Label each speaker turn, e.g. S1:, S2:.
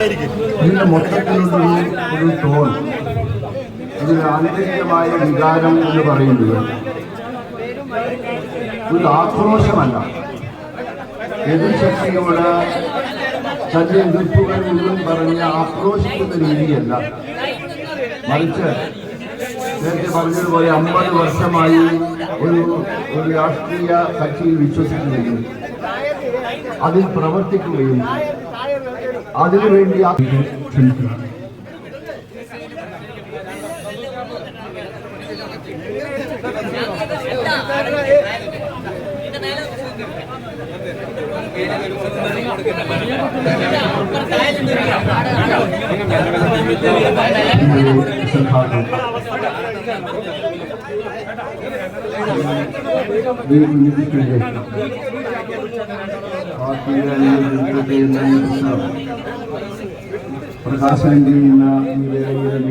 S1: ഇതിന്റെ മൊത്തത്തിലുള്ള ഒരു ടോൺ, ഇതിന് ആന്തരികമായ വികാരം എന്ന് പറയുന്നത് ഒരു ആക്രോശമല്ല, എതിർശക്തിയോട് തന്റെ എതിർപ്പുകൾ മുഴുവൻ പറഞ്ഞ് ആക്രോശിക്കുന്ന രീതിയല്ല, മറിച്ച് നേരത്തെ പറഞ്ഞതുപോലെ 50 വർഷമായി ഒരു രാഷ്ട്രീയ കക്ഷിയിൽ വിശ്വസിക്കുകയും അതിൽ പ്രവർത്തിക്കുകയും അതിനുവേണ്ടി ക്ഷണിക്കുക. പ്രകാശനം ചെയ്യുന്ന ഈ വേളയിൽ